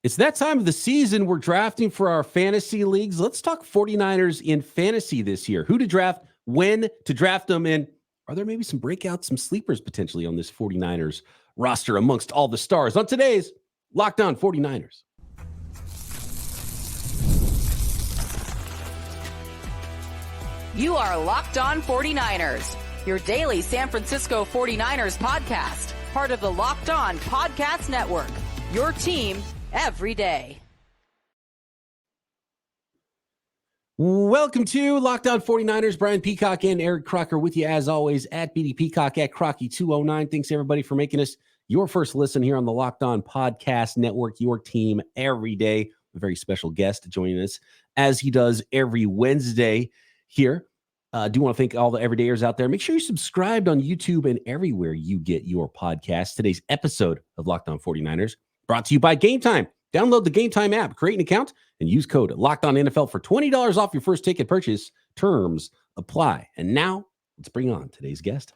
It's that time of the season. We're drafting for our fantasy leagues. Let's talk 49ers in fantasy this year. Who to draft, when to draft them, and are there maybe some breakouts, some sleepers potentially on this 49ers roster amongst all the stars? On today's Locked On 49ers. You are Locked On 49ers, your daily San Francisco 49ers podcast, part of the Locked On Podcast Network, your team every day. Welcome to Locked On 49ers. Brian Peacock and Eric Crocker with you as always at BD Peacock at Crocky209. Thanks everybody for making us your first listen here on the Locked On Podcast Network, your team every day. A very special guest joining us as he does every Wednesday here. I do want to thank all the everydayers out there. Make sure you're subscribed on YouTube and everywhere you get your podcast. Today's episode of Locked On 49ers brought to you by Gametime. Download the Gametime app, create an account, and use code LOCKEDONNFL for $20 off your first ticket purchase. Terms apply. And now, let's bring on today's guest.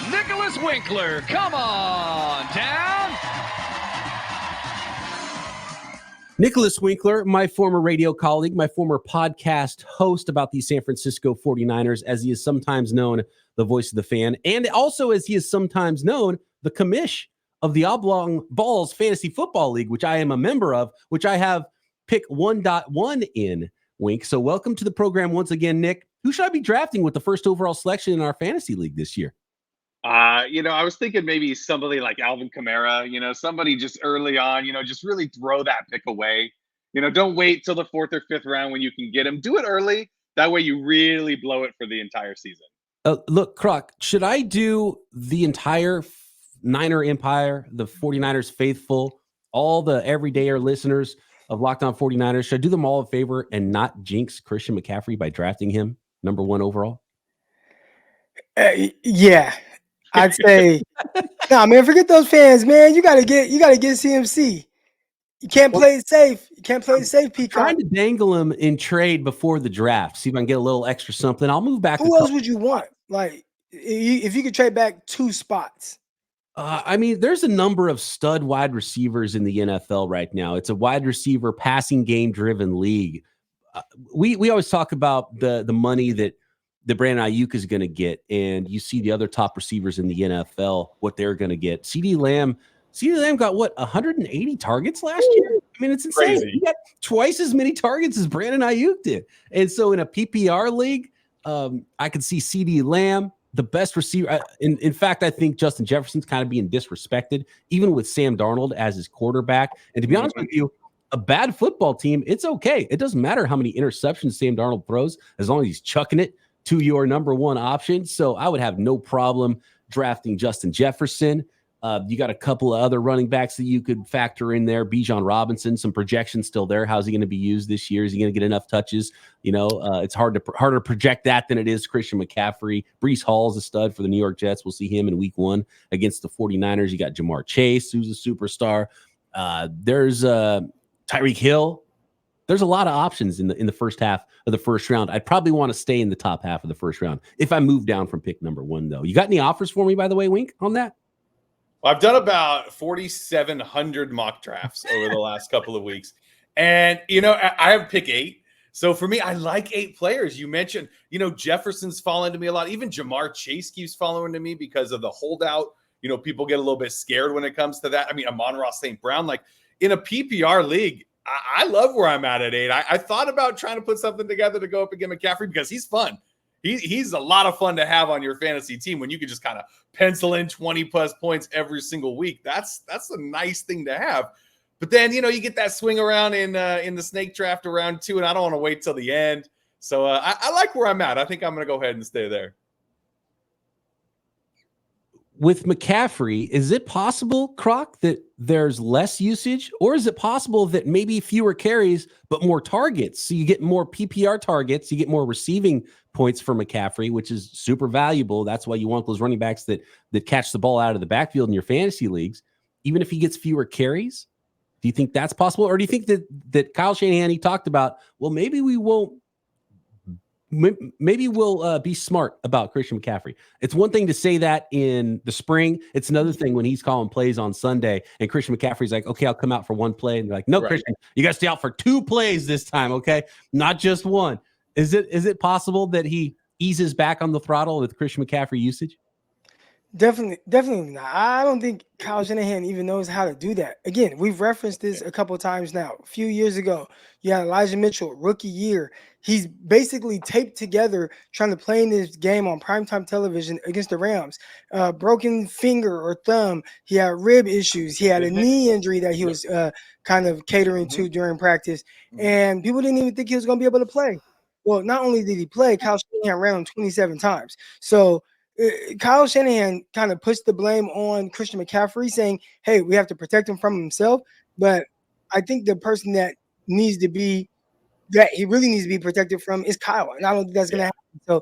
Nicholas Winkler, come on down. Nicholas Winkler, my former radio colleague, my former podcast host about the San Francisco 49ers, as he is sometimes known, the voice of the fan, and also as he is sometimes known, the commish of the Oblong Balls Fantasy Football League, which I am a member of, which I have pick 1.1 in, Wink. So welcome to the program once again, Nick. Who should I be drafting with the first overall selection in our fantasy league this year? I was thinking maybe somebody like Alvin Kamara, somebody just early on, just really throw that pick away. Don't wait till the 4th or 5th round when you can get him. Do it early. That way you really blow it for the entire season. Look, Croc, should I do the entire Niner Empire, the 49ers faithful, all the everydayer listeners of Locked On 49ers, should I do them all a favor and not jinx Christian McCaffrey by drafting him number 1 overall? Yeah, I'd say, nah, man, forget those fans, man. You gotta get CMC. You can't play it safe. You can't play it safe, Peacock. Trying to dangle him in trade before the draft, see if I can get a little extra something. I'll move back. Who else would you want? Like, if you could trade back 2 spots. There's a number of stud wide receivers in the NFL right now. It's a wide receiver passing game driven league. We always talk about the money that Brandon Aiyuk is going to get, and you see the other top receivers in the NFL, what they're going to get. CeeDee Lamb got 180 targets last year? I mean, it's insane. Crazy. He got twice as many targets as Brandon Aiyuk did. And so in a PPR league, I could see CeeDee Lamb, the best receiver. In fact, I think Justin Jefferson's kind of being disrespected, even with Sam Darnold as his quarterback. And to be honest with you, a bad football team, it's okay. It doesn't matter how many interceptions Sam Darnold throws, as long as he's chucking it to your number 1 option. So I would have no problem drafting Justin Jefferson. You got a couple of other running backs that you could factor in there. Bijan Robinson, some projections still there. How's he going to be used this year? Is he going to get enough touches? It's harder to project that than it is Christian McCaffrey. Breece Hall's a stud for the New York Jets. We'll see him in week 1 against the 49ers. You got Jamar Chase, who's a superstar. There's Tyreek Hill. There's a lot of options in the first half of the first round. I'd probably want to stay in the top half of the first round if I move down from pick number 1, though. You got any offers for me, by the way, Wink, on that? I've done about 4,700 mock drafts over the last couple of weeks. And, I have pick 8. So for me, I like 8 players. You mentioned, Jefferson's falling to me a lot. Even Jamar Chase keeps following to me because of the holdout. People get a little bit scared when it comes to that. I mean, Amon-Ra St. Brown, like in a PPR league, I love where I'm at 8. I thought about trying to put something together to go up against McCaffrey because he's fun. He's a lot of fun to have on your fantasy team when you can just kind of pencil in 20+ points every single week. That's a nice thing to have. But then, you get that swing around in the snake draft around 2, and I don't want to wait till the end. So I like where I'm at. I think I'm going to go ahead and stay there. With McCaffrey, is it possible, Croc, that there's less usage? Or is it possible that maybe fewer carries, but more targets? So you get more PPR targets, you get more receiving points for McCaffrey, which is super valuable. That's why you want those running backs that catch the ball out of the backfield in your fantasy leagues. Even if he gets fewer carries, do you think that's possible? Or do you think that Kyle Shanahan, he talked about, well, maybe we won't maybe we'll be smart about Christian McCaffrey. It's one thing to say that in the spring. It's another thing when he's calling plays on Sunday and Christian McCaffrey's like, okay, I'll come out for one play. And they're like, no, right. Christian, you got to stay out for 2 plays this time. Okay. Not just one. Is it possible that he eases back on the throttle with Christian McCaffrey usage? Definitely not. I don't think Kyle Shanahan even knows how to do that. Again, we've referenced this a couple of times now. A few years ago, you had Elijah Mitchell, rookie year. He's basically taped together trying to play in this game on primetime television against the Rams. Broken finger or thumb. He had rib issues. He had a knee injury that he was kind of catering to during practice. And people didn't even think he was going to be able to play. Well, not only did he play, Kyle Shanahan ran him 27 times. So Kyle Shanahan kind of pushed the blame on Christian McCaffrey, saying, hey, we have to protect him from himself. But I think the person that he really needs to be protected from is Kyle. And I don't think that's going to happen. So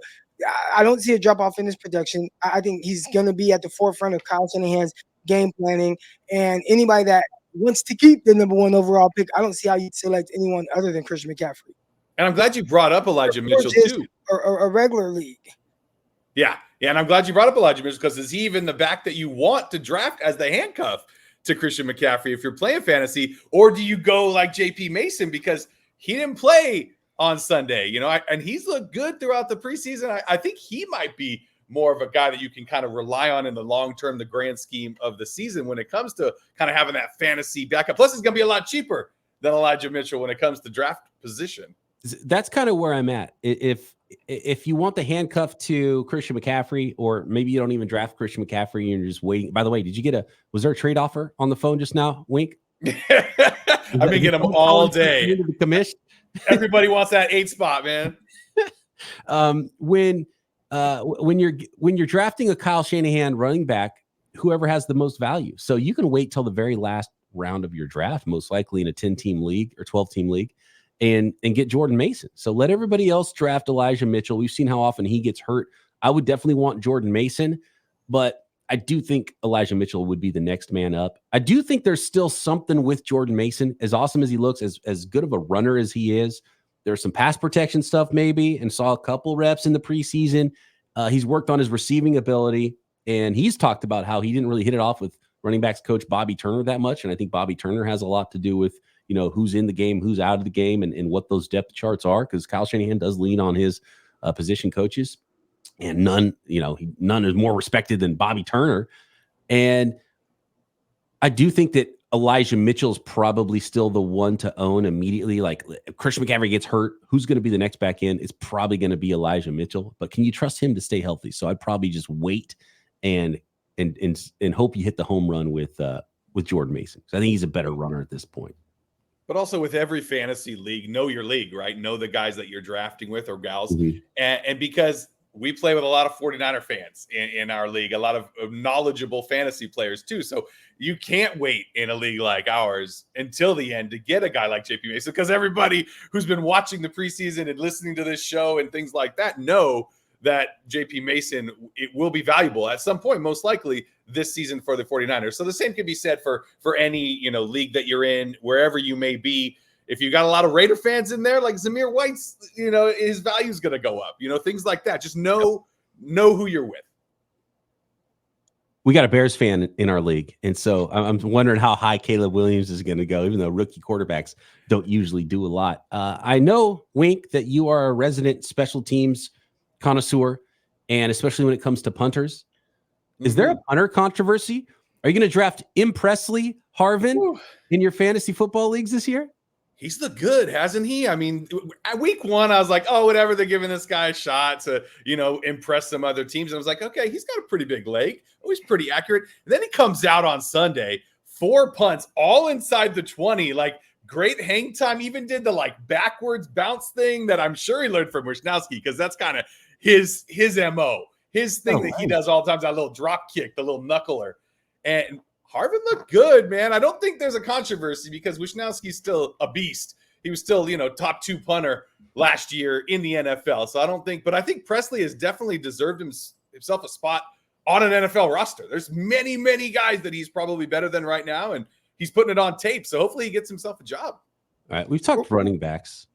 I don't see a drop-off in his production. I think he's going to be at the forefront of Kyle Shanahan's game planning. And anybody that wants to keep the number 1 overall pick, I don't see how you'd select anyone other than Christian McCaffrey. And I'm glad you brought up Elijah Mitchell, too. A regular league. Yeah, and I'm glad you brought up Elijah Mitchell, because is he even the back that you want to draft as the handcuff to Christian McCaffrey if you're playing fantasy? Or do you go like JP Mason because he didn't play on Sunday, and he's looked good throughout the preseason. I think he might be more of a guy that you can kind of rely on in the long term, the grand scheme of the season when it comes to kind of having that fantasy backup. Plus, it's going to be a lot cheaper than Elijah Mitchell when it comes to draft position. That's kind of where I'm at. If you want the handcuff to Christian McCaffrey, or maybe you don't even draft Christian McCaffrey and you're just waiting. By the way, was there a trade offer on the phone just now, Wink? I've been getting them all day. Everybody wants that 8 spot, man. When you're drafting a Kyle Shanahan running back, whoever has the most value. So you can wait till the very last round of your draft, most likely in a 10-team league or 12-team league, and get Jordan Mason. So let everybody else draft Elijah Mitchell. We've seen how often he gets hurt. I would definitely want Jordan Mason, but I do think Elijah Mitchell would be the next man up. I do think there's still something with Jordan Mason. As awesome as he looks, as good of a runner as he is, there's some pass protection stuff maybe, and saw a couple reps in the preseason. He's worked on his receiving ability, and he's talked about how he didn't really hit it off with running backs coach Bobby Turner that much. And I think Bobby Turner has a lot to do with, who's in the game, who's out of the game, and what those depth charts are, because Kyle Shanahan does lean on his position coaches. And none is more respected than Bobby Turner. And I do think that Elijah Mitchell is probably still the one to own immediately. Like, if Christian McCaffrey gets hurt, who's going to be the next back in? It's probably going to be Elijah Mitchell. But can you trust him to stay healthy? So I'd probably just wait and hope you hit the home run with Jordan Mason. So I think he's a better runner at this point. But also with every fantasy league, know your league, right? Know the guys that you're drafting with or gals. Mm-hmm. And because we play with a lot of 49er fans in our league, a lot of knowledgeable fantasy players too. So you can't wait in a league like ours until the end to get a guy like JP Mason, because everybody who's been watching the preseason and listening to this show and things like that know that JP Mason, it will be valuable at some point, most likely this season for the 49ers. So the same can be said for any, league that you're in, wherever you may be. If you got a lot of Raider fans in there, like Zamir White's, his value is going to go up, things like that. Just know who you're with. We got a Bears fan in our league. And so I'm wondering how high Caleb Williams is going to go, even though rookie quarterbacks don't usually do a lot. I know, Wink, that you are a resident special teams connoisseur, and especially when it comes to punters. Is there a punter controversy? Are you going to draft Impressly Harvin in your fantasy football leagues this year? He's looked good, hasn't he? I mean, at week 1, I was like, oh, whatever, they're giving this guy a shot to, impress some other teams. And I was like, okay, he's got a pretty big leg. Oh, he's pretty accurate. And then he comes out on Sunday, 4 punts, all inside the 20, like great hang time, even did the backwards bounce thing that I'm sure he learned from Wisnowski, because that's kind of his MO, his thing that he does all the time, that little drop kick, the little knuckler. And Harvin looked good, man. I don't think there's a controversy because Wisnowski's still a beast. He was still, top 2 punter last year in the NFL. So I think Presley has definitely deserved himself a spot on an NFL roster. There's many, many guys that he's probably better than right now, and he's putting it on tape. So hopefully he gets himself a job. All right. We've talked running backs.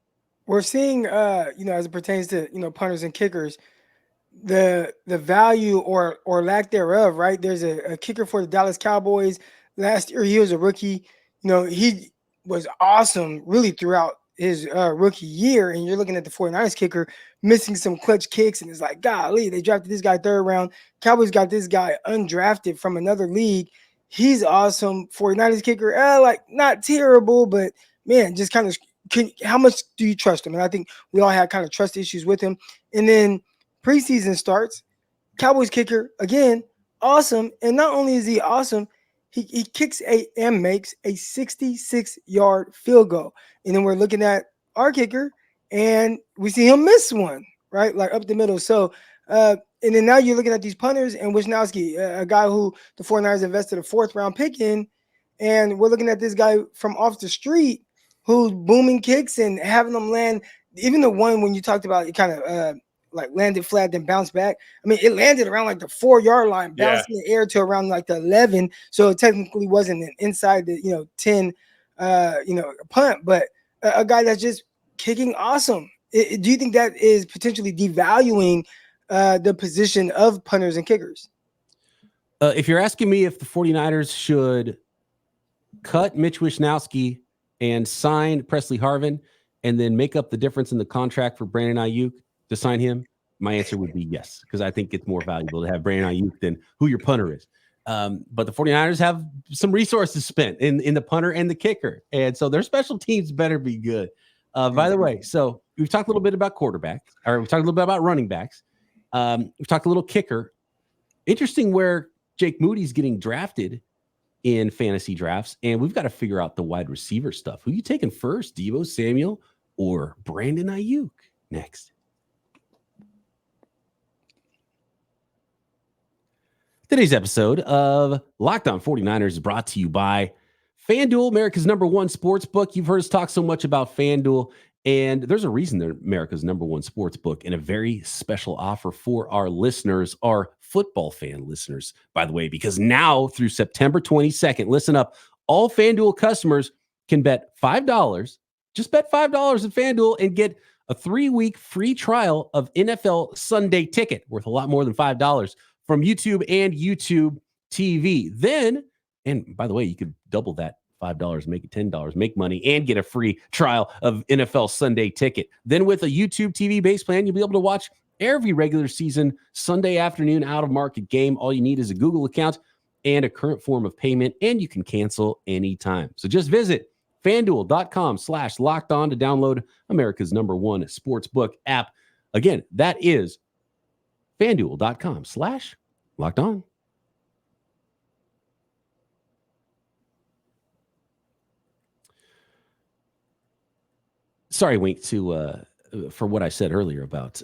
we're seeing, as it pertains to, punters and kickers, the value or lack thereof, right? There's a kicker for the Dallas Cowboys. Last year, he was a rookie. He was awesome really throughout his rookie year. And you're looking at the 49ers kicker missing some clutch kicks. And it's like, golly, they drafted this guy 3rd round. Cowboys got this guy undrafted from another league. He's awesome. 49ers kicker, not terrible, but man, just kind of how much do you trust him? And I think we all had kind of trust issues with him. And then preseason starts, Cowboys kicker, again, awesome. And not only is he awesome, he kicks and makes a 66-yard field goal. And then we're looking at our kicker, and we see him miss one, right? Like up the middle. So, and then now you're looking at these punters and Wisnowski, a guy who the 49ers invested a 4th-round pick in. And we're looking at this guy from off the street who's booming kicks and having them land. Even the one when you talked about it kind of landed flat, then bounced back. I mean, it landed around like the 4-yard line, bounced in the air to around like the 11. So it technically wasn't an inside the 10 punt, but a guy that's just kicking awesome. Do you think that is potentially devaluing the position of punters and kickers? If you're asking me if the 49ers should cut Mitch Wisnowski and sign Presley Harvin and then make up the difference in the contract for Brandon Aiyuk to sign him, my answer would be yes, because I think it's more valuable to have Brandon Aiyuk than who your punter is. But the 49ers have some resources spent in the punter and the kicker. And so their special teams better be good. By the way, so we've talked a little bit about quarterback, or we've talked a little bit about running backs. We've talked a little kicker. Interesting where Jake Moody's getting drafted in fantasy drafts, and we've got to figure out the wide receiver stuff. Who you taking first, Deebo Samuel or Brandon Aiyuk? Next. Today's episode of Locked On 49ers is brought to you by FanDuel, America's #1 sportsbook. You've heard us talk so much about FanDuel, and there's a reason they're America's #1 sportsbook, and a very special offer for our listeners, our football fan listeners, by the way, because now through September 22nd, listen up, all FanDuel customers can bet $5, just bet $5 at FanDuel and get a 3-week free trial of NFL Sunday Ticket worth a lot more than $5 from YouTube and YouTube TV. Then, and by the way, you could double that $5, make it $10, make money, and get a free trial of NFL Sunday Ticket. Then with a YouTube TV base plan, you'll be able to watch every regular season Sunday afternoon out-of-market game. All you need is a Google account and a current form of payment, and you can cancel anytime. So just visit FanDuel.com/lockedon to download America's #1 sportsbook app. Again, that is FanDuel.com/lockedon. Sorry, Wink, for what I said earlier about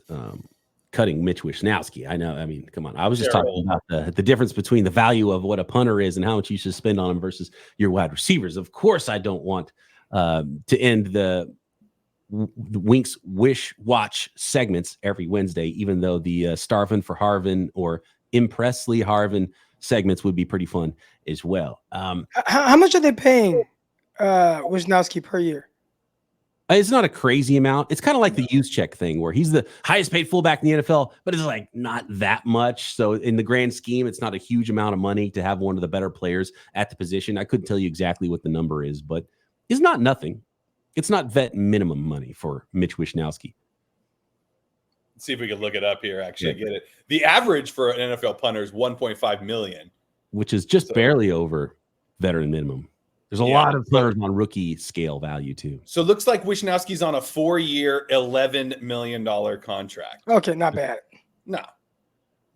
cutting Mitch Wisnowski. I know, I mean, come on. I was just talking about the difference between the value of what a punter is and how much you should spend on him versus your wide receivers. Of course, I don't want to end the Wink's Wish Watch segments every Wednesday, even though the Starvin' for Harvin or Impressly Harvin segments would be pretty fun as well. How much are they paying Wisnowski per year? It's not a crazy amount. It's kind of like the use check thing where he's the highest paid fullback in the NFL, but it's like not that much. So in the grand scheme, it's not a huge amount of money to have one of the better players at the position. I couldn't tell you exactly what the number is, but it's not nothing. It's not vet minimum money for Mitch Wisnowski. Let's see if we can look it up here. Actually, get it. The average for an NFL punter is $1.5 million, which is just barely over veteran minimum. There's a lot of punters on rookie scale value too. So it looks like Wisnowski's on a 4-year, $11 million contract. Okay, not bad. No.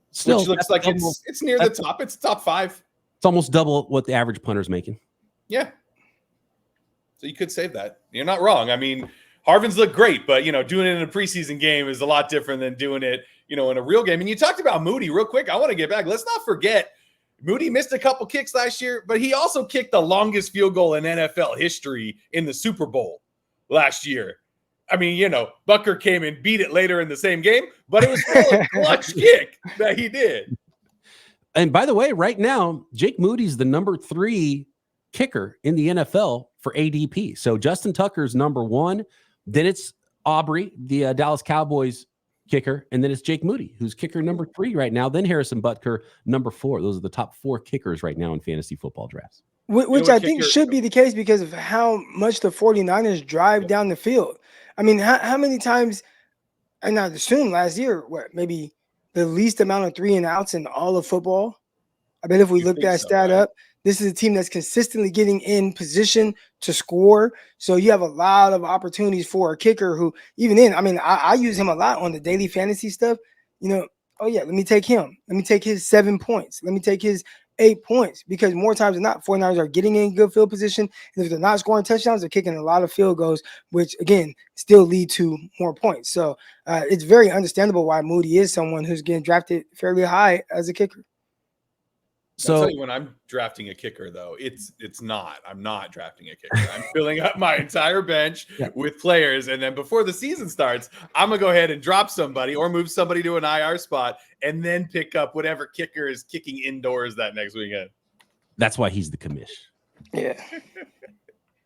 Still, which looks like it's near the top. It's top 5. It's almost double what the average punter's making. Yeah. So you could save that. You're not wrong. I mean, Harvin's looked great, but doing it in a preseason game is a lot different than doing it, in a real game. And you talked about Moody real quick. I want to get back. Let's not forget Moody missed a couple kicks last year, but he also kicked the longest field goal in NFL history in the Super Bowl last year. I mean, Bucker came and beat it later in the same game, but it was still a clutch kick that he did. And by the way, right now, Jake Moody's the number 3 kicker in the NFL for ADP. So Justin Tucker's number 1. Then it's Aubrey, the Dallas Cowboys kicker, and then it's Jake Moody, who's kicker number 3 right now. Then Harrison Butker, number 4. Those are the top 4 kickers right now in fantasy football drafts. Which I think should be the case because of how much the 49ers drive down the field. I mean, how many times, and I assume last year, maybe the least amount of 3-and-outs in all of football? I bet if we look that stat up, this is a team that's consistently getting in position to score. So you have a lot of opportunities for a kicker who, even in, I mean, I use him a lot on the daily fantasy stuff. Oh yeah, let me take him. Let me take his 7 points. Let me take his 8 points, because more times than not, 49ers are getting in good field position. And if they're not scoring touchdowns, they're kicking a lot of field goals, which again still lead to more points. So it's very understandable why Moody is someone who's getting drafted fairly high as a kicker. So I'll tell you, when I'm drafting a kicker, though, I'm not drafting a kicker. I'm filling up my entire bench with players. And then before the season starts, I'm going to go ahead and drop somebody or move somebody to an IR spot and then pick up whatever kicker is kicking indoors that next weekend. That's why he's the commish. Yeah.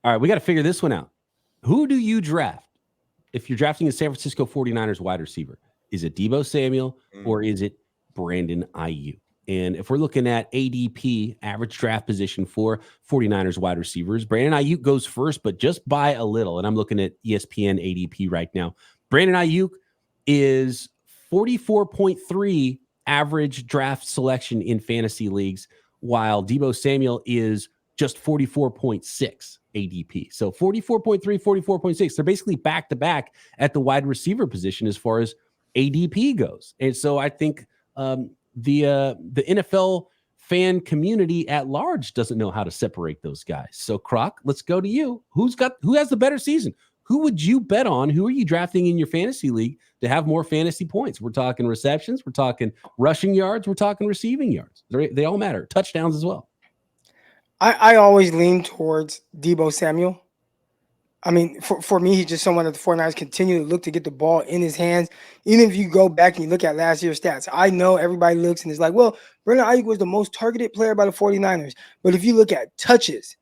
All right, we got to figure this one out. Who do you draft if you're drafting a San Francisco 49ers wide receiver? Is it Deebo Samuel or is it Brandon Aiyuk? And if we're looking at ADP, average draft position for 49ers wide receivers, Brandon Aiyuk goes first, but just by a little. And I'm looking at ESPN ADP right now. Brandon Aiyuk is 44.3 average draft selection in fantasy leagues, while Deebo Samuel is just 44.6 ADP. So 44.3, 44.6. They're basically back-to-back at the wide receiver position as far as ADP goes. And so I think the NFL fan community at large doesn't know how to separate those guys. So Croc, let's go to you. Who has the better season? Who would you bet on? Who are you drafting in your fantasy league to have more fantasy points? We're talking receptions, we're talking rushing yards, we're talking receiving yards. They all matter. Touchdowns as well. I always lean towards Deebo Samuel. I mean, for me, he's just someone that the 49ers continue to look to get the ball in his hands. Even if you go back and you look at last year's stats, I know everybody looks and is like, well, Brandon Aiyuk was the most targeted player by the 49ers. But if you look at touches,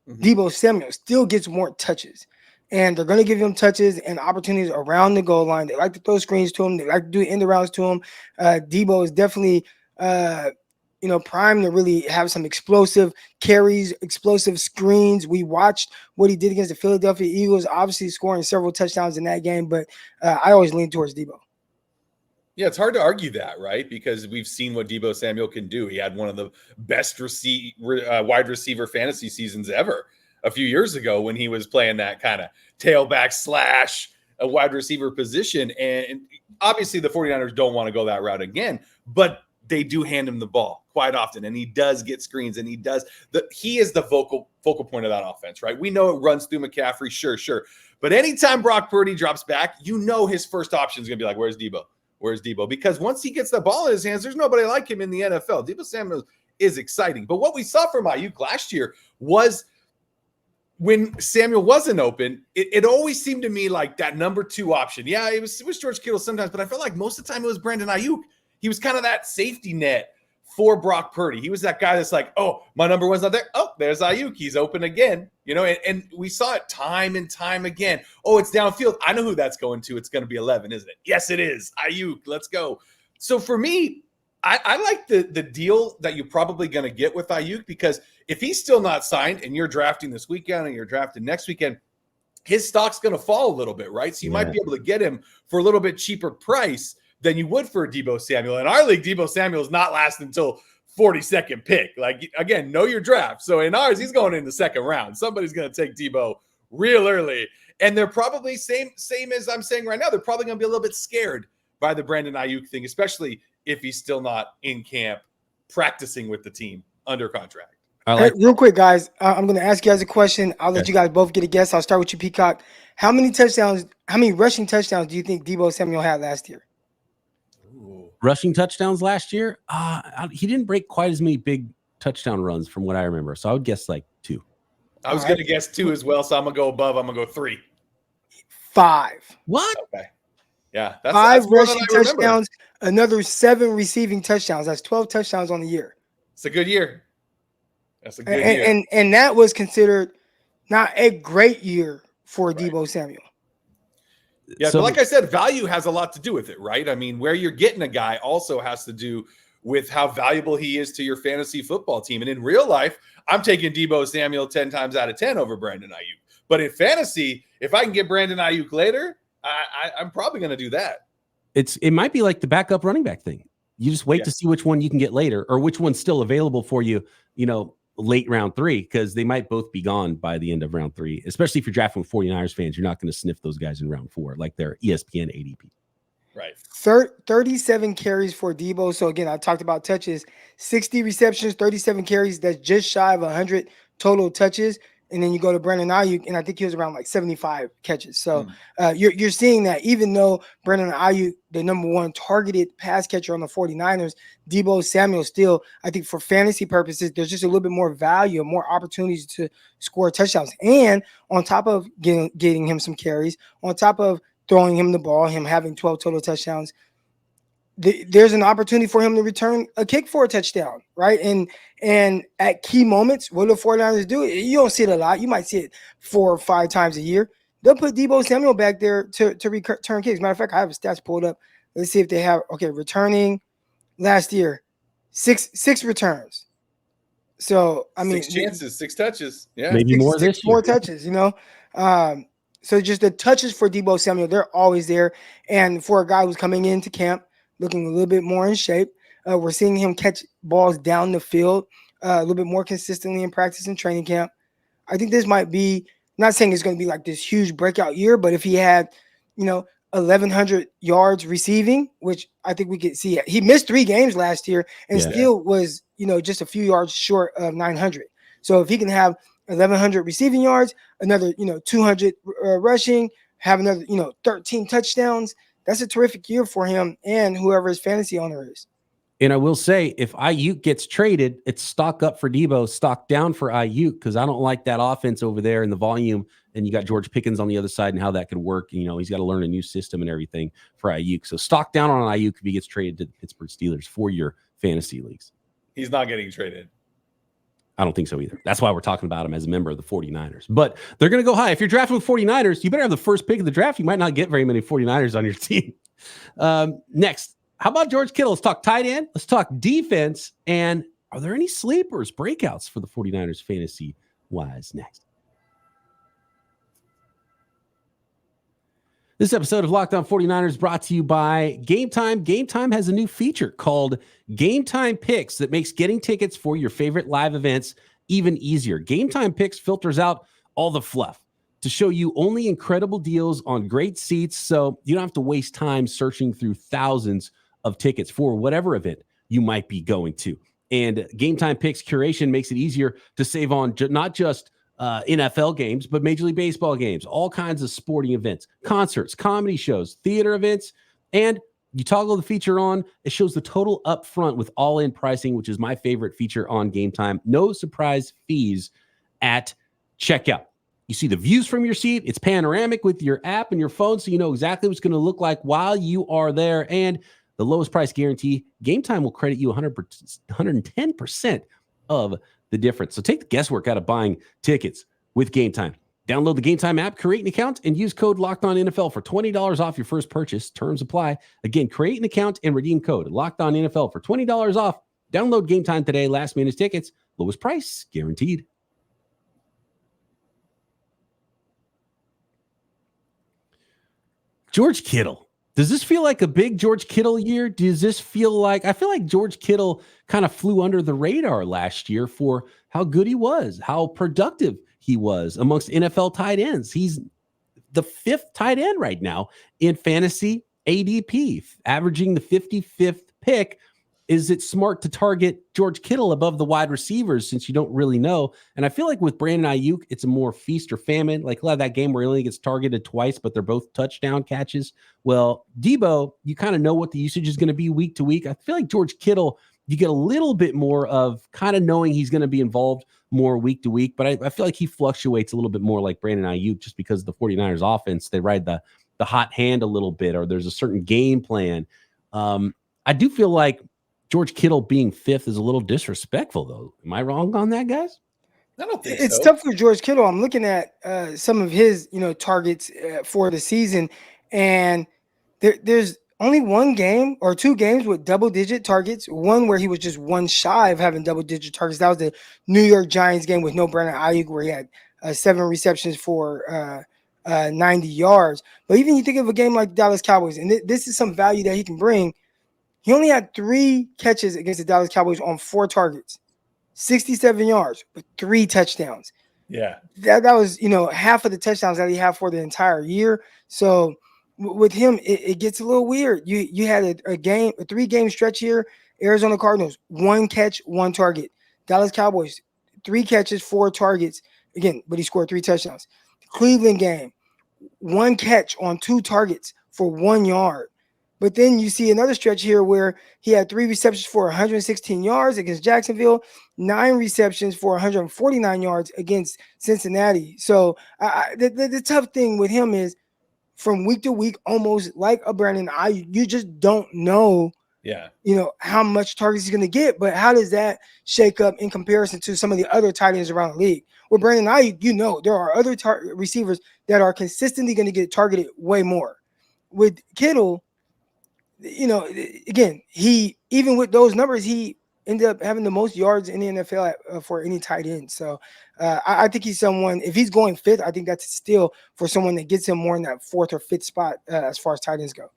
Deebo Samuel still gets more touches. And they're going to give him touches and opportunities around the goal line. They like to throw screens to him. They like to do end arounds to him. Deebo is definitely primed to really have some explosive carries, explosive screens. We watched what he did against the Philadelphia Eagles, obviously scoring several touchdowns in that game, but I always lean towards Deebo. Yeah, it's hard to argue that, right? Because we've seen what Deebo Samuel can do. He had one of the best wide receiver fantasy seasons ever a few years ago when he was playing that kind of tailback slash a wide receiver position. And obviously the 49ers don't want to go that route again, but they do hand him the ball quite often, and he does get screens, and he is the focal point of that offense, right? We know it runs through McCaffrey, sure. But anytime Brock Purdy drops back, his first option is going to be like, where's Deebo? Where's Deebo? Because once he gets the ball in his hands, there's nobody like him in the NFL. Deebo Samuel is exciting. But what we saw from Aiyuk last year was when Samuel wasn't open, it always seemed to me like that number 2 option. Yeah, it was George Kittle sometimes, but I felt like most of the time it was Brandon Aiyuk. He was kind of that safety net for Brock Purdy. He was that guy that's like, oh, my number 1's not there. Oh, there's Aiyuk. He's open again. And we saw it time and time again. Oh, it's downfield. I know who that's going to. It's going to be 11, isn't it? Yes, it is. Aiyuk, let's go. So for me, I like the deal that you're probably going to get with Aiyuk, because if he's still not signed and you're drafting this weekend and you're drafting next weekend, his stock's going to fall a little bit, right? So you might be able to get him for a little bit cheaper price than you would for Deebo Samuel. In our league, Deebo Samuel is not lasting until 42nd pick. Like, again, know your draft. So in ours, he's going in the second round. Somebody's going to take Deebo real early. And they're probably same as I'm saying right now. They're probably going to be a little bit scared by the Brandon Aiyuk thing, especially if he's still not in camp practicing with the team under contract. Real quick, guys, I'm going to ask you guys a question. I'll let you guys both get a guess. I'll start with you, Peacock. How many rushing touchdowns do you think Deebo Samuel had last year? Rushing touchdowns last year? He didn't break quite as many big touchdown runs from what I remember. So I would guess like 2. I was going to guess 2 as well. So I'm going to go above. I'm going to go 3. 5. What? Okay. Yeah. 5 rushing touchdowns, another 7 receiving touchdowns. That's 12 touchdowns on the year. It's a good year. That's a good year. And that was considered not a great year for Deebo Samuel. Yeah, So but like I said, value has a lot to do with it, right? I mean, where you're getting a guy also has to do with how valuable he is to your fantasy football team. And in real life, I'm taking Deebo Samuel 10 times out of 10 over Brandon Aiyuk. But in fantasy, if I can get Brandon Aiyuk later, I'm probably going to do that. it might be like the backup running back thing. You just wait to see which one you can get later, or which one's still available for you, late round 3, because they might both be gone by the end of round 3, especially if you're drafting with 49ers fans. You're not going to sniff those guys in round 4 like their ESPN ADP. Right. 37 carries for Deebo. So again, I talked about touches, 60 receptions, 37 carries. That's just shy of 100 total touches. And then you go to Brandon Aiyuk, and I think he was around like 75 catches. So you're seeing that even though Brandon Aiyuk, the number one targeted pass catcher on the 49ers, Deebo Samuel still, I think for fantasy purposes, there's just a little bit more value, more opportunities to score touchdowns. And on top of getting him some carries, on top of throwing him the ball, him having 12 total touchdowns, there's an opportunity for him to return a kick for a touchdown, right? And at key moments, what do the 49ers do? You don't see it a lot. You might see it 4 or 5 times a year. They'll put Deebo Samuel back there to return kicks. Matter of fact, I have stats pulled up. Let's see if they have, returning last year, six returns. So, I mean, 6 chances, 6 touches. Yeah. Maybe more this year. More touches, So just the touches for Deebo Samuel, they're always there. And for a guy who's coming into camp, looking a little bit more in shape, we're seeing him catch balls down the field a little bit more consistently in practice and training camp. I think this might be, not saying it's going to be like this huge breakout year, but if he had, 1,100 yards receiving, which I think we could see. He missed 3 games last year and still was, just a few yards short of 900. So if he can have 1,100 receiving yards, another, 200 rushing, have another, 13 touchdowns, that's a terrific year for him and whoever his fantasy owner is. And I will say, if Aiyuk gets traded, it's stock up for Deebo, stock down for Aiyuk, because I don't like that offense over there and the volume. And you got George Pickens on the other side and how that could work. He's got to learn a new system and everything for Aiyuk. So stock down on Aiyuk if he gets traded to the Pittsburgh Steelers for your fantasy leagues. He's not getting traded. I don't think so either. That's why we're talking about him as a member of the 49ers. But they're going to go high. If you're drafting with 49ers, you better have the first pick of the draft. You might not get very many 49ers on your team. Next, how about George Kittle? Let's talk tight end. Let's talk defense. And are there any sleepers, breakouts for the 49ers fantasy-wise next? This episode of Locked On 49ers brought to you by Gametime. Gametime has a new feature called Gametime Picks that makes getting tickets for your favorite live events even easier. Gametime Picks filters out all the fluff to show you only incredible deals on great seats, so you don't have to waste time searching through thousands of tickets for whatever event you might be going to. And Gametime Picks curation makes it easier to save on not just NFL games, but Major League Baseball games, all kinds of sporting events, concerts, comedy shows, theater events, and you toggle the feature on, it shows the total up front with all-in pricing, which is my favorite feature on Gametime. No surprise fees at checkout. You see the views from your seat. It's panoramic with your app and your phone, so you know exactly what's going to look like while you are there. And the lowest price guarantee, Gametime will credit you 110% of the difference. So take the guesswork out of buying tickets with Gametime. Download the Gametime app, create an account, and use code LOCKEDONNFL for $20 off your first purchase. Terms apply. Again, create an account and redeem code LOCKEDONNFL for $20 off. Download Gametime today. Last minute tickets, lowest price guaranteed. George Kittle. Does this feel like a big George Kittle year? Does this feel like, I feel like George Kittle kind of flew under the radar last year for how good he was, how productive he was amongst NFL tight ends. He's the 5th tight end right now in fantasy ADP, averaging the 55th pick. Is it smart to target George Kittle above the wide receivers since you don't really know? And I feel like with Brandon Aiyuk, it's a more feast or famine. Like that game where he only gets targeted twice, but they're both touchdown catches. Well, Deebo, you kind of know what the usage is going to be week to week. I feel like George Kittle, you get a little bit more of kind of knowing he's going to be involved more week to week, but I feel like he fluctuates a little bit more like Brandon Aiyuk just because the 49ers offense, they ride the hot hand a little bit, or there's a certain game plan. I do feel like George Kittle being 5th is a little disrespectful, though. Am I wrong on that, guys? I don't think it's so. tough for George Kittle. I'm looking at some of his, targets for the season, And there's only one game or two games with double-digit targets. One where he was just one shy of having double-digit targets. That was the New York Giants game with no Brandon Aiyuk, where he had 7 receptions for 90 yards. But even you think of a game like the Dallas Cowboys, and this is some value that he can bring. He only had 3 catches against the Dallas Cowboys on 4 targets, 67 yards, but 3 touchdowns. Yeah. That was, half of the touchdowns that he had for the entire year. So with him, it gets a little weird. You had a 3-game stretch here. Arizona Cardinals, 1 catch, 1 target. Dallas Cowboys, 3 catches, 4 targets. Again, but he scored 3 touchdowns. Cleveland game, 1 catch on 2 targets for 1 yard. But then you see another stretch here where he had 3 receptions for 116 yards against Jacksonville, 9 receptions for 149 yards against Cincinnati. So the tough thing with him is from week to week, almost like a Brandon Aiyuk, you just don't know, how much targets he's going to get. But how does that shake up in comparison to some of the other tight ends around the league? With Brandon Aiyuk, there are other receivers that are consistently going to get targeted way more. With Kittle, again, even with those numbers, he ended up having the most yards in the NFL for any tight end. So I think he's someone, if he's going 5th, I think that's still for someone that gets him more in that 4th or 5th spot as far as tight ends go.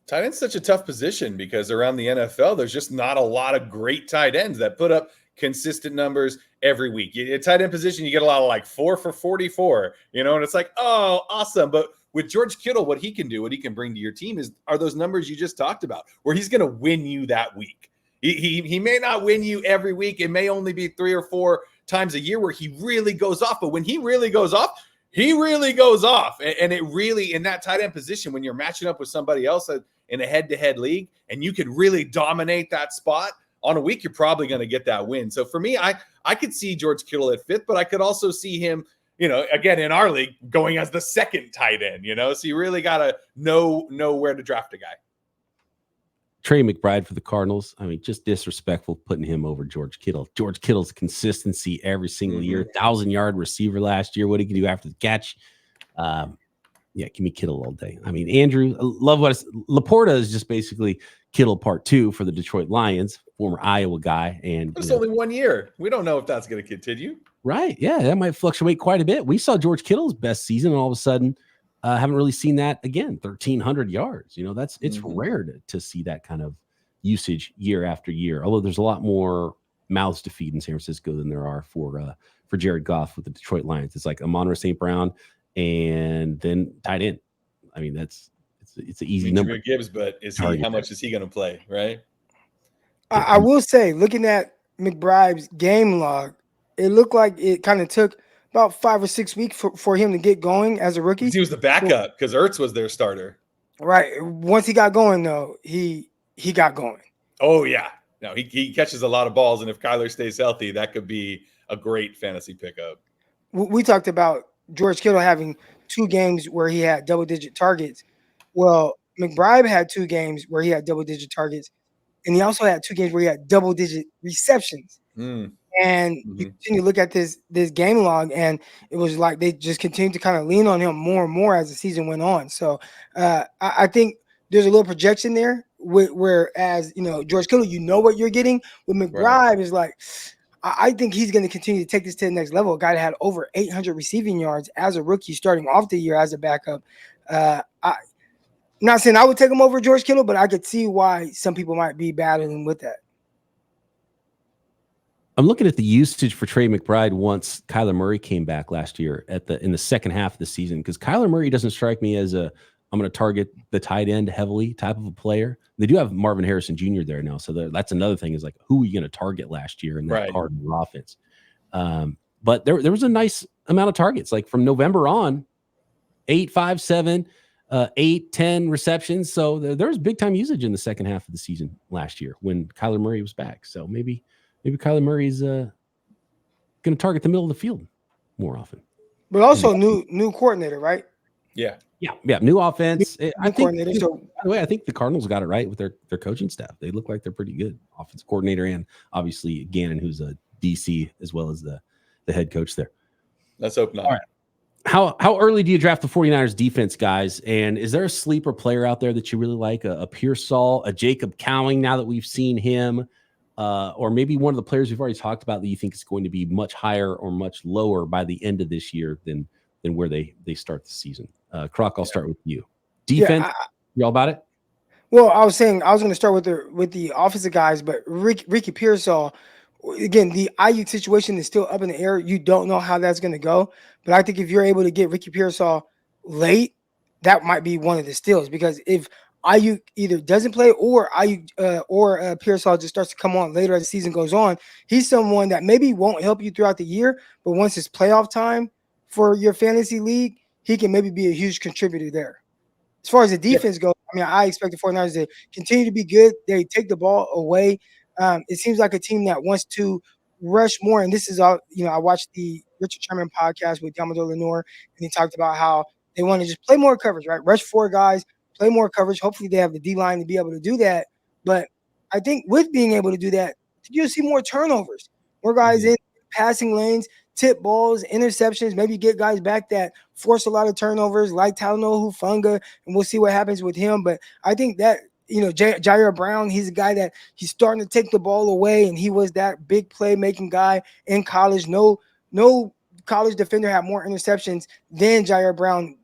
Tight end's such a tough position because around the NFL, there's just not a lot of great tight ends that put up consistent numbers every week. A tight end position, you get a lot of like 4 for 44, and it's like, oh, awesome. But with George Kittle, what he can do, what he can bring to your team are those numbers you just talked about, where he's going to win you that week. He may not win you every week. It may only be 3 or 4 times a year where he really goes off. But when he really goes off, he really goes off. And it really, in that tight end position, when you're matching up with somebody else in a head-to-head league, and you could really dominate that spot on a week, you're probably going to get that win. So for me, I could see George Kittle at 5th, but I could also see him, again, in our league, going as the 2nd tight end, so you really got to know where to draft a guy. Trey McBride for the Cardinals. I mean, just disrespectful putting him over George Kittle. George Kittle's consistency every single year, 1,000-yard receiver last year. What he can do after the catch. Give me Kittle all day. I mean, Andrew, I love Laporta is just basically Kittle part 2 for the Detroit Lions, former Iowa guy. And it's only 1 year. We don't know if that's going to continue. Right. Yeah, that might fluctuate quite a bit. We saw George Kittle's best season, and all of a sudden, haven't really seen that again. 1,300 yards. It's rare to see that kind of usage year after year. Although there's a lot more mouths to feed in San Francisco than there are for Jared Goff with the Detroit Lions. It's like Amon-Ra St. Brown and then tight end. I mean, it's an easy number. Gibbs, but how much is he going to play? Right. I will say, looking at McBride's game log, it looked like it kind of took about 5 or 6 weeks for him to get going as a rookie. He was the backup because Ertz was their starter. Right. Once he got going, though, he got going. Oh, yeah. No, he catches a lot of balls, and if Kyler stays healthy, that could be a great fantasy pickup. We talked about George Kittle having 2 games where he had double-digit targets. Well, McBride had 2 games where he had double-digit targets, and he also had 2 games where he had double-digit receptions. And you continue to look at this game log, and it was like they just continued to kind of lean on him more and more as the season went on. So I think there's a little projection there, whereas George Kittle, what you're getting. With McBride is like, I think he's going to continue to take this to the next level. A guy that had over 800 receiving yards as a rookie starting off the year as a backup. I'm not saying I would take him over George Kittle, but I could see why some people might be battling with that. I'm looking at the usage for Trey McBride once Kyler Murray came back last year in the second half of the season, because Kyler Murray doesn't strike me as I'm going to target the tight end heavily type of a player. They do have Marvin Harrison Jr. there now, so that's another thing is like, who are you going to target last year in that Cardinal offense? But there was a nice amount of targets, like from November on, 8, 5, 7, 8, 10 receptions. So there was big time usage in the second half of the season last year when Kyler Murray was back. So maybe Kyler Murray's going to target the middle of the field more often. But also new coordinator, right? Yeah. New offense. I think. Coordinator. So, by the way, I think the Cardinals got it right with their coaching staff. They look like they're pretty good. Offensive coordinator and obviously Gannon, who's a DC as well as the head coach there. Let's open up. All right. How early do you draft the 49ers defense, guys? And is there a sleeper player out there that you really like? A Pearsall, a Jacob Cowing, now that we've seen him, or maybe one of the players we've already talked about that you think is going to be much higher or much lower by the end of this year than where they start the season? Croc, I'll start with you. Defense, you all about it? Well, I was saying I was going to start with the offensive guys, but Ricky Pearsall, again, the Aiyuk situation is still up in the air. You don't know how that's going to go, but I think if you're able to get Ricky Pearsall late, that might be one of the steals, because if Aiyuk either doesn't play or Pearsall just starts to come on later as the season goes on, he's someone that maybe won't help you throughout the year, but once it's playoff time for your fantasy league, he can maybe be a huge contributor there. As far as the defense goes, I mean, I expect the 49ers to continue to be good. They take the ball away. It seems like a team that wants to rush more. And this is all, I watched the Richard Sherman podcast with Commodore Lenore, and he talked about how they want to just play more coverage, right? Rush 4 guys, play more coverage. Hopefully they have the D-line to be able to do that. But I think with being able to do that, you'll see more turnovers, more guys in passing lanes, tip balls, interceptions, maybe get guys back that force a lot of turnovers like Talanoa Hufanga, and we'll see what happens with him. But I think that, Jair Brown, he's a guy that he's starting to take the ball away, and he was that big play-making guy in college. No college defender had more interceptions than Jair Brown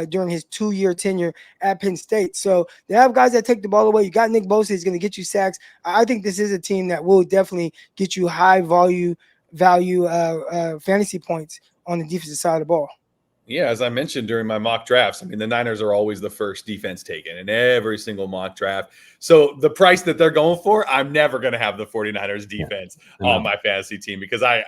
during his 2-year tenure at Penn State. So they have guys that take the ball away. You got Nick Bosa, he's going to get you sacks. I think this is a team that will definitely get you high value fantasy points on the defensive side of the ball. Yeah, as I mentioned during my mock drafts, I mean, the Niners are always the first defense taken in every single mock draft. So the price that they're going for, I'm never going to have the 49ers defense on my fantasy team, because I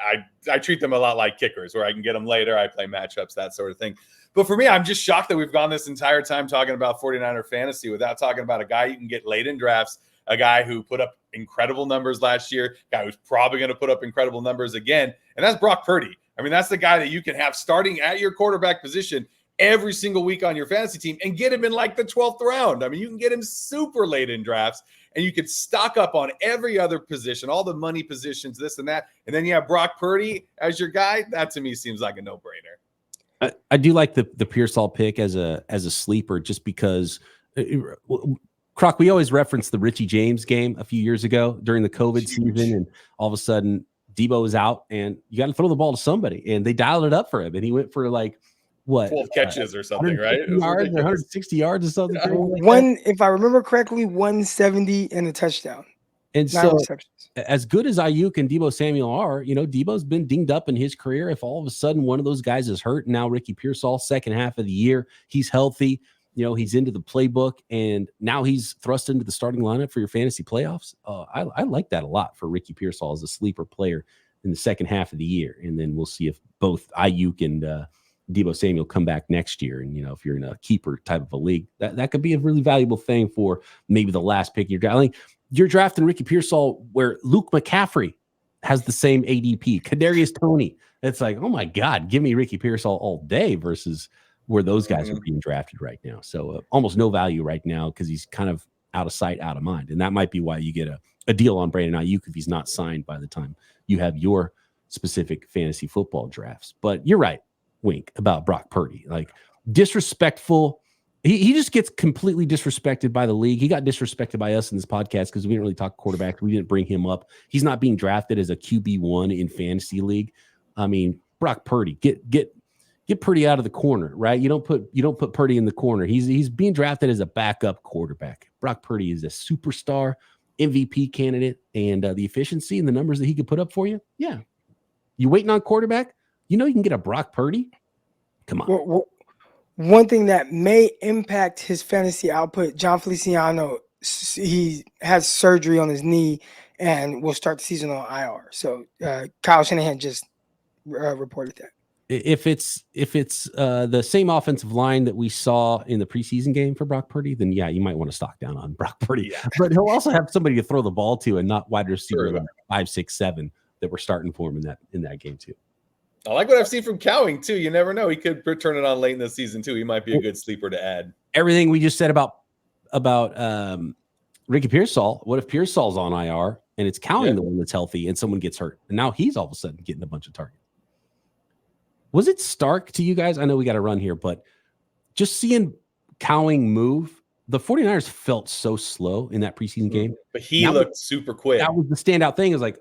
treat them a lot like kickers, where I can get them later. I play matchups, that sort of thing. But for me, I'm just shocked that we've gone this entire time talking about 49er fantasy without talking about a guy you can get late in drafts, a guy who put up incredible numbers last year, a guy who's probably going to put up incredible numbers again, and that's Brock Purdy. I mean, that's the guy that you can have starting at your quarterback position every single week on your fantasy team and get him in like the 12th round. I mean, you can get him super late in drafts, and you could stock up on every other position, all the money positions, this and that. And then you have Brock Purdy as your guy. That to me seems like a no-brainer. I do like the Pearsall pick as a sleeper, just because Croc, we always reference the Richie James game a few years ago during the COVID season, and all of a sudden Deebo is out, and you got to throw the ball to somebody, and they dialed it up for him, and he went for 12 catches or something, right? It was yards, 160 yards or something. If I remember correctly, 170 and a touchdown. And so, as good as Aiyuk and Deebo Samuel are, Deebo's been dinged up in his career. If all of a sudden one of those guys is hurt, now Ricky Pearsall, second half of the year, he's healthy. He's into the playbook, and now he's thrust into the starting lineup for your fantasy playoffs. I like that a lot for Ricky Pearsall as a sleeper player in the second half of the year. And then we'll see if both Aiyuk and Deebo Samuel come back next year. And, if you're in a keeper type of a league, that could be a really valuable thing for maybe the last pick of your draft. I think you're drafting Ricky Pearsall where Luke McCaffrey has the same ADP. Kadarius Toney. It's like, oh my God, give me Ricky Pearsall all day versus where those guys are being drafted right now. So almost no value right now, because he's kind of out of sight, out of mind. And that might be why you get a deal on Brandon Aiyuk if he's not signed by the time you have your specific fantasy football drafts. But you're right, Wink, about Brock Purdy. Like, disrespectful. He just gets completely disrespected by the league. He got disrespected by us in this podcast because we didn't really talk quarterback. We didn't bring him up. He's not being drafted as a QB1 in fantasy league. I mean, Brock Purdy, get Purdy out of the corner, right? You don't put Purdy in the corner. He's being drafted as a backup quarterback. Brock Purdy is a superstar MVP candidate, and the efficiency and the numbers that he could put up for you. Yeah. You waiting on quarterback? You can get a Brock Purdy. Come on. Well, one thing that may impact his fantasy output, John Feliciano, he has surgery on his knee and will start the season on IR. So Kyle Shanahan just reported that. If it's the same offensive line that we saw in the preseason game for Brock Purdy, then yeah, you might want to stock down on Brock Purdy. Yeah. But he'll also have somebody to throw the ball to, and not wide receiver 5, 6, 7 that we're starting for him in that game too. I like what I've seen from Cowing too. You never know; he could turn it on late in the season too. He might be a good sleeper to add. Everything we just said about Ricky Pearsall. What if Pearsall's on IR and it's Cowing the one that's healthy, and someone gets hurt, and now he's all of a sudden getting a bunch of targets? Was it stark to you guys? I know we got to run here, but just seeing Cowing move, the 49ers felt so slow in that preseason game. But he looked super quick. That was the standout thing. Is like,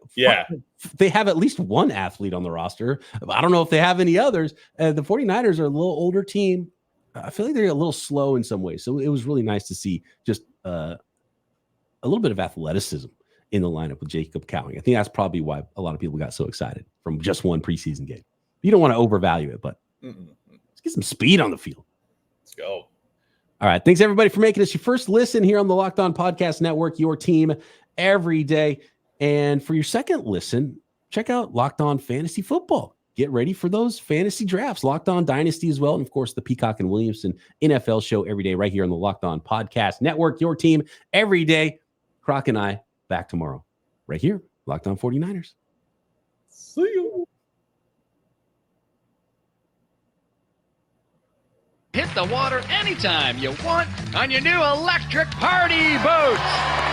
they have at least one athlete on the roster. I don't know if they have any others. The 49ers are a little older team. I feel like they're a little slow in some ways. So it was really nice to see just a little bit of athleticism in the lineup with Jacob Cowing. I think that's probably why a lot of people got so excited from just one preseason game. You don't want to overvalue it, but let's get some speed on the field. Let's go. All right. Thanks, everybody, for making us your first listen here on the Locked On Podcast Network, your team every day. And for your second listen, check out Locked On Fantasy Football. Get ready for those fantasy drafts. Locked On Dynasty as well. And, of course, the Peacock and Williamson NFL show every day right here on the Locked On Podcast Network, your team every day. Croc and I back tomorrow right here, Locked On 49ers. See you. Hit the water anytime you want on your new electric party boats.